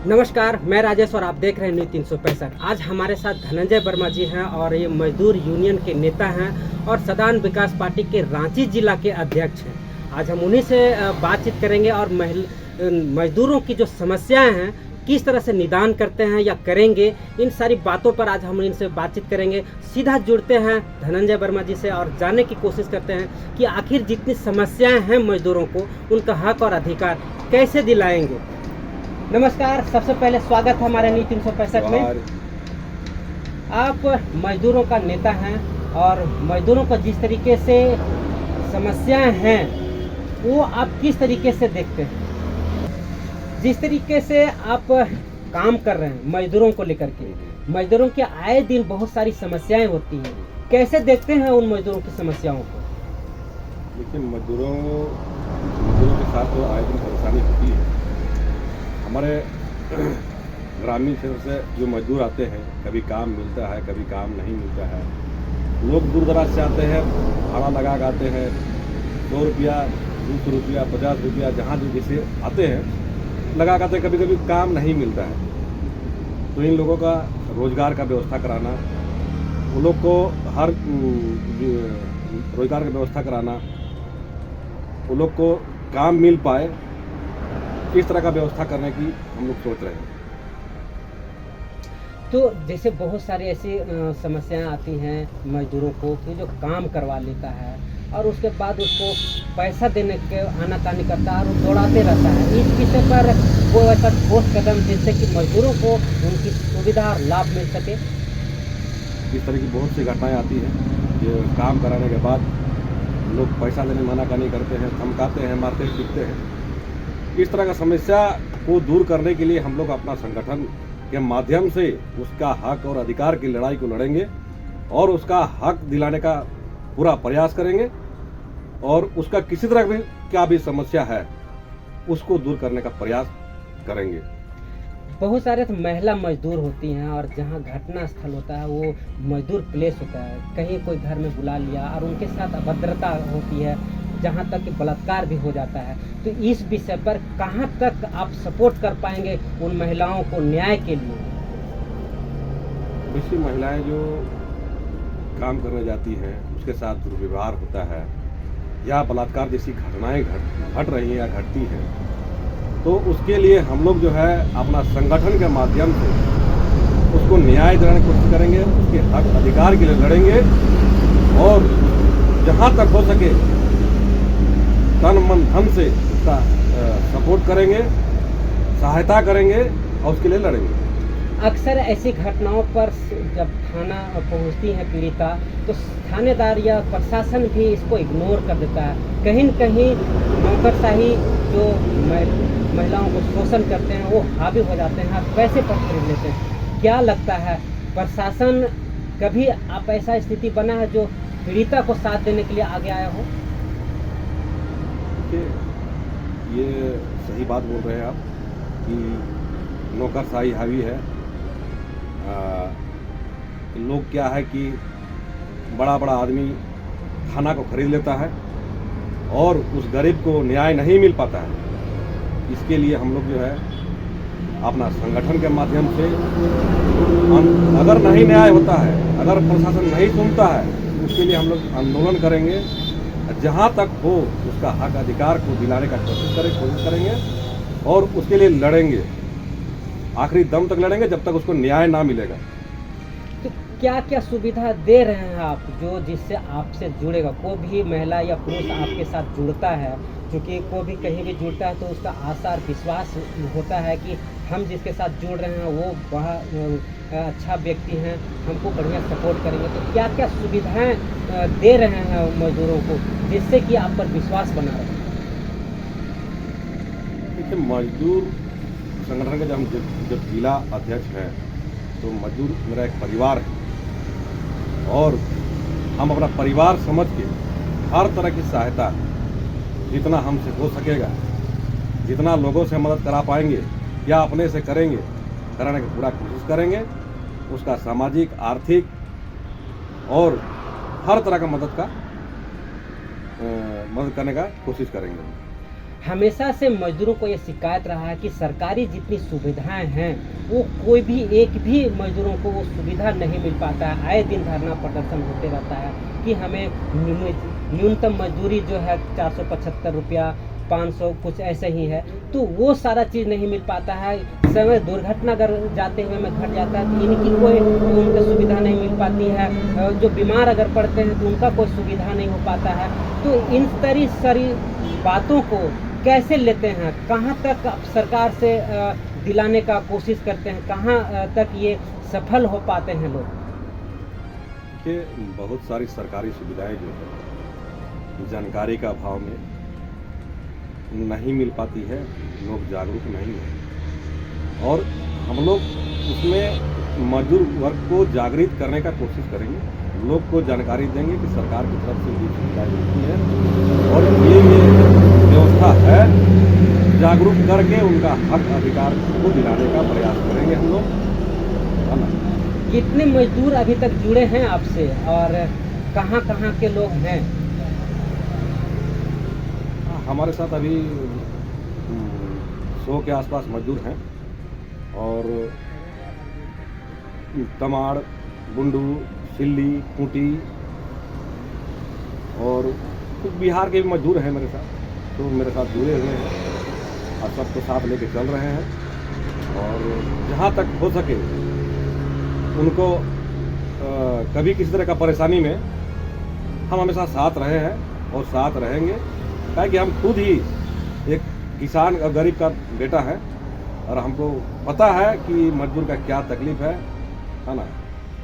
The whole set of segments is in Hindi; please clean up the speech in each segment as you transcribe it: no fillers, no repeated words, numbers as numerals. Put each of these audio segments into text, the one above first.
नमस्कार, मैं राजेश और आप देख रहे हैं न्यूज़ 365। आज हमारे साथ धनंजय वर्मा जी हैं और ये मजदूर यूनियन के नेता हैं और सदान विकास पार्टी के रांची जिला के अध्यक्ष हैं। आज हम उन्हीं से बातचीत करेंगे और मजदूरों की जो समस्याएं हैं किस तरह से निदान करते हैं या करेंगे, इन सारी बातों पर आज हम इनसे बातचीत करेंगे। सीधा जुड़ते हैं धनंजय वर्मा जी से और जानने की कोशिश करते हैं कि आखिर जितनी समस्याएं हैं मजदूरों को उनका हक और अधिकार कैसे दिलाएंगे। नमस्कार, सबसे पहले स्वागत है हमारे न्यूज़ 365 में। आप मजदूरों का नेता हैं और मजदूरों को जिस तरीके से समस्याएं हैं वो आप किस तरीके से देखते हैं? जिस तरीके से आप काम कर रहे हैं मजदूरों को लेकर के, मजदूरों के आए दिन बहुत सारी समस्याएं होती हैं, कैसे देखते हैं उन मजदूरों की समस्याओं को? देखिए, मजदूरों के साथ तो आए दिन परेशानी होती है। हमारे ग्रामीण क्षेत्र से जो मजदूर आते हैं, कभी काम मिलता है, कभी काम नहीं मिलता है। लोग दूर दराज से आते हैं, भाड़ा लगा के आते हैं, 100 रुपया, 200 रुपया, 50 रुपया, जहाँ जो जैसे आते हैं लगा के आते हैं। कभी कभी काम नहीं मिलता है तो इन लोगों का रोज़गार का व्यवस्था कराना, उन लोग को हर रोज़गार का व्यवस्था कराना, उन लोग को काम मिल पाए, इस तरह का व्यवस्था करने की हम लोग सोच रहे हैं। तो जैसे बहुत सारी ऐसी समस्याएं आती हैं मजदूरों को कि जो काम करवा लेता है और उसके बाद उसको पैसा देने के आनाकानी करता है और वो दौड़ाते रहता है। इस विषय पर वो ऐसा ठोस कदम जिससे कि मजदूरों को उनकी सुविधा और लाभ मिल सके। इस तरह की बहुत सी घटनाएं आती हैं कि काम कराने के बाद लोग पैसा देने में आनाकानी करते हैं, धमकाते हैं, मारते हैं, पीटते हैं। इस तरह का समस्या को दूर करने के लिए हम लोग अपना संगठन के माध्यम से उसका हक और अधिकार की लड़ाई को लड़ेंगे और उसका हक दिलाने का पूरा प्रयास करेंगे और उसका किसी तरह भी क्या भी समस्या है उसको दूर करने का प्रयास करेंगे। बहुत सारे तो महिला मजदूर होती हैं और जहाँ घटना स्थल होता है वो मजदूर प्लेस होता है, कहीं कोई घर में बुला लिया और उनके साथ अभद्रता होती है, जहाँ तक कि बलात्कार भी हो जाता है। तो इस विषय पर कहाँ तक आप सपोर्ट कर पाएंगे उन महिलाओं को न्याय के लिए? ऐसी महिलाएं जो काम करने जाती हैं उसके साथ दुर्व्यवहार होता है या बलात्कार जैसी घटनाएं घट रही हैं या घटती हैं, तो उसके लिए हम लोग जो है अपना संगठन के माध्यम से उसको न्याय दिलाने की कोशिश करेंगे, उसके हक अधिकार के लिए लड़ेंगे और जहाँ तक हो सके तन मन धन से उसका सपोर्ट करेंगे, सहायता करेंगे और उसके लिए लड़ेंगे। अक्सर ऐसी घटनाओं पर जब थाना पहुंचती है पीड़िता तो थानेदार या प्रशासन भी इसको इग्नोर कर देता है। कहीं न कहीं नौकरशाही जो महिलाओं को शोषण करते हैं वो हावी हो जाते हैं, पैसे पर खरीद लेते हैं। क्या लगता है प्रशासन कभी आप ऐसा स्थिति बना है जो पीड़िता को साथ देने के लिए आगे आया हो? ये सही बात बोल रहे हैं आप कि नौकरशाही हावी है। लोग क्या है कि बड़ा बड़ा आदमी थाना को खरीद लेता है और उस गरीब को न्याय नहीं मिल पाता है। इसके लिए हम लोग जो है अपना संगठन के माध्यम से अगर नहीं न्याय होता है, अगर प्रशासन नहीं सुनता है, उसके लिए हम लोग आंदोलन करेंगे, जहाँ तक हो उसका हक अधिकार को दिलाने का कोशिश करेंगे और उसके लिए लड़ेंगे, आखिरी दम तक लड़ेंगे जब तक उसको न्याय ना मिलेगा। तो क्या क्या सुविधा दे रहे हैं आप जो जिससे आपसे जुड़ेगा? कोई भी महिला या पुरुष आपके साथ जुड़ता है, क्योंकि कोई भी कहीं भी जुड़ता है तो उसका आशा और विश्वास होता है कि हम जिसके साथ जुड़ रहे हैं वो बहुत अच्छा व्यक्ति हैं, हमको बढ़िया सपोर्ट करेंगे। तो क्या क्या सुविधाएं दे रहे हैं मजदूरों को जिससे कि आप पर विश्वास बना रहे? देखिए, मजदूर संगठन के जब जिला अध्यक्ष हैं तो मजदूर मेरा एक परिवार है और हम अपना परिवार समझ के हर तरह की सहायता जितना हमसे हो सकेगा, जितना लोगों से मदद करा पाएंगे या अपने से करेंगे, कराने की पूरा कोशिश करेंगे। उसका सामाजिक, आर्थिक और हर तरह का मदद करने का कोशिश करेंगे। हमेशा से मजदूरों को ये शिकायत रहा है कि सरकारी जितनी सुविधाएं हैं वो कोई भी एक भी मजदूरों को वो सुविधा नहीं मिल पाता है। आए दिन धरना प्रदर्शन होते रहता है कि हमें न्यूनतम मजदूरी जो है 475 रुपया 500 कुछ ऐसे ही है, तो वो सारा चीज़ नहीं मिल पाता है। समय दुर्घटना अगर जाते हुए में घट जाता है तो इनकी कोई उनको सुविधा नहीं मिल पाती है। जो बीमार अगर पड़ते हैं तो उनका कोई सुविधा नहीं हो पाता है। तो इन सारी बातों को कैसे लेते हैं, कहाँ तक आप सरकार से दिलाने का कोशिश करते हैं, कहाँ तक ये सफल हो पाते हैं लोग? कि बहुत सारी सरकारी सुविधाएं जो है जानकारी का अभाव में नहीं मिल पाती है, लोग जागरूक नहीं है, और हम लोग उसमें मजदूर वर्ग को जागृत करने का कोशिश करेंगे, लोग को जानकारी देंगे कि सरकार की तरफ से ये सुविधाएं मिलती है और ये व्यवस्था है, जागरूक करके उनका हक अधिकार को दिलाने का प्रयास करेंगे हम लोग, है ना। कितने मजदूर अभी तक जुड़े हैं आपसे और कहाँ कहाँ के लोग हैं? हमारे साथ अभी 100 के आसपास मजदूर हैं, और तमाड़, बुंडू, सिल्ली, खूंटी और कुछ बिहार के भी मजदूर हैं मेरे साथ, तो मेरे साथ जुड़े हुए हैं और सबको साथ लेके चल रहे हैं, और जहाँ तक हो सके उनको कभी किसी तरह का परेशानी में हम हमेशा साथ रहे हैं और साथ रहेंगे, ताकि हम खुद ही एक किसान और गरीब का बेटा है और हमको पता है कि मजदूर का क्या तकलीफ है ना।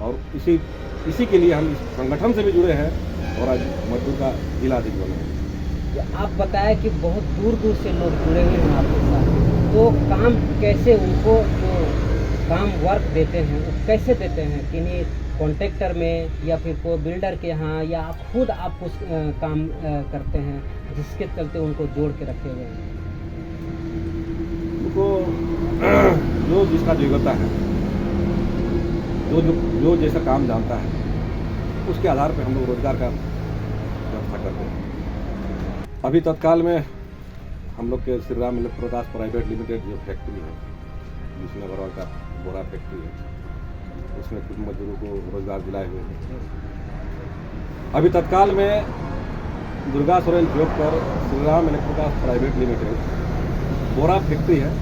और इसी के लिए हम इस संगठन से भी जुड़े हैं और आज मजदूर का जिला अध्यक्ष बने हैं। आप बताया कि बहुत दूर दूर से लोग जुड़े हुए हैं आपके साथ, तो काम कैसे उनको जो काम वर्क देते हैं वो कैसे देते हैं? किन्हीं कॉन्ट्रैक्टर में या फिर कोई बिल्डर के यहाँ, या आप खुद आप कुछ काम करते हैं जिसके चलते उनको जोड़ के रखे हुए हैं? उनको जो जिसका योग्यता है, जो जैसा काम जानता है, उसके आधार पर हम लोग रोजगार का व्यवस्था करते हैं। अभी तत्काल में हम लोग के श्री राम इलेक्ट्रोकास्ट प्राइवेट लिमिटेड जो फैक्ट्री है, जिसमें बरौर का बोरा फैक्ट्री है, उसमें कुछ मजदूरों को रोजगार दिलाए हुए हैं। अभी तत्काल में दुर्गा सोरेन चौक पर श्री राम इलेक्ट्रोकास्ट प्राइवेट लिमिटेड बोरा फैक्ट्री है,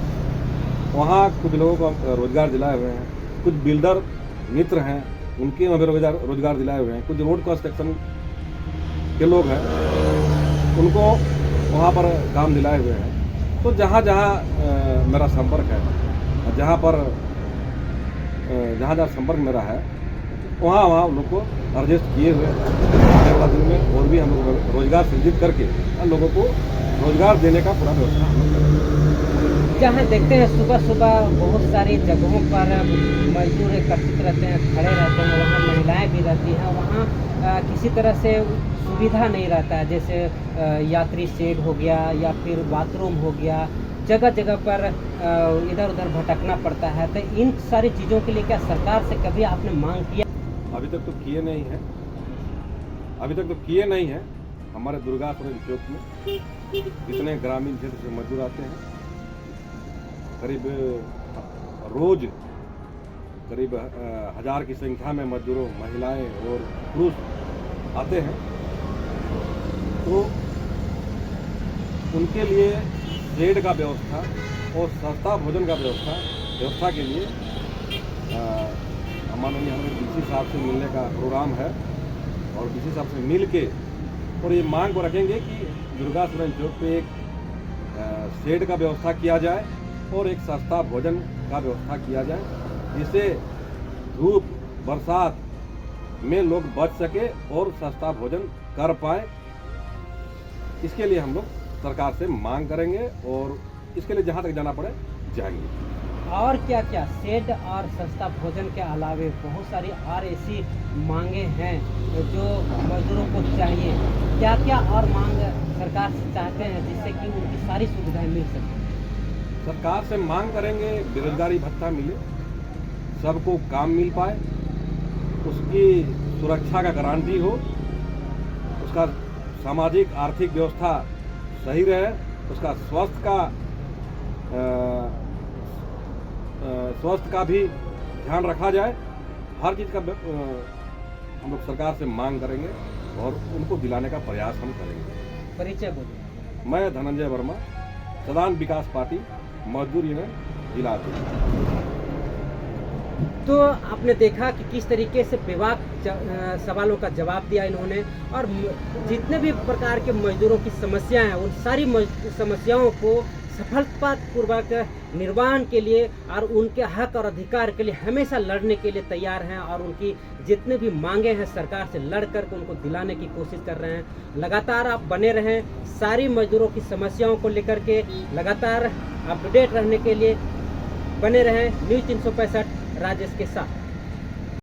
वहाँ कुछ लोगों को रोजगार दिलाए हुए हैं। कुछ बिल्डर मित्र हैं, उनके वहाँ भी रोजगार दिलाए हुए हैं। कुछ रोड कंस्ट्रक्शन के लोग हैं, उनको वहाँ पर काम दिलाए हुए हैं। तो जहाँ जहाँ मेरा संपर्क है, जहाँ जहाँ संपर्क मेरा है, वहाँ लोग को एडजस्ट किए हुए आने वाला दिन में और भी हम लोग रोजगार सृजित करके लोगों को रोजगार देने का पूरा व्यवस्था हम लोग करेंगे। जहाँ देखते हैं सुबह सुबह बहुत सारी जगहों पर मजदूर एकत्रित रहते हैं, खड़े रहते हैं, वहाँ महिलाएं भी रहती हैं, वहाँ किसी तरह से सुविधा नहीं रहता है, जैसे यात्री शेड हो गया या फिर बाथरूम हो गया, जगह जगह पर इधर उधर भटकना पड़ता है। तो इन सारी चीज़ों के लिए क्या सरकार से कभी आपने मांग किया? अभी तक तो किए नहीं है। हमारे दुर्गा सोरेन चौक में जितने ग्रामीण क्षेत्र से मजदूर आते हैं, करीब रोज करीब 1000 की संख्या में मजदूरों, महिलाएं और पुरुष आते हैं, तो उनके लिए शेड का व्यवस्था और सस्ता भोजन का व्यवस्था के लिए माननीय हमें डीसी साहब से मिलने का प्रोग्राम है, और डीसी साहब से मिल के और ये मांग को रखेंगे कि दुर्गा सोरेन चौक पे एक शेड का व्यवस्था किया जाए और एक सस्ता भोजन का व्यवस्था किया जाए, जिससे धूप बरसात में लोग बच सके और सस्ता भोजन कर पाए। इसके लिए हम लोग सरकार से मांग करेंगे और इसके लिए जहाँ तक जाना पड़े जाएंगे। और क्या क्या शेड और सस्ता भोजन के अलावे बहुत सारी और ऐसी मांगे हैं जो मजदूरों को चाहिए? क्या क्या और मांग सरकार से चाहते हैं जिससे कि उनकी सारी सुविधाएं मिल सके? सरकार से मांग करेंगे बेरोजगारी भत्ता मिले, सबको काम मिल पाए, उसकी सुरक्षा का गारंटी हो, उसका सामाजिक आर्थिक व्यवस्था सही रहे, उसका स्वास्थ्य का भी ध्यान रखा जाए। हर चीज़ का हम लोग सरकार से मांग करेंगे और उनको दिलाने का प्रयास हम करेंगे। परिचय बोलिए। मैं धनंजय वर्मा, सदान विकास पार्टी मजदूर यूनियन जिला अध्यक्ष। तो आपने देखा कि किस तरीके से बेबाक सवालों का जवाब दिया इन्होंने, और जितने भी प्रकार के मजदूरों की समस्याएं हैं उन सारी समस्याओं को सफलतापूर्वक निर्वहन के लिए और उनके हक और अधिकार के लिए हमेशा लड़ने के लिए तैयार हैं, और उनकी जितने भी मांगे हैं सरकार से लड़ करके उनको दिलाने की कोशिश कर रहे हैं। लगातार आप बने रहें, सारी मजदूरों की समस्याओं को लेकर के लगातार अपडेट रहने के लिए बने रहें। न्यूज़ 365 राजेश के साथ।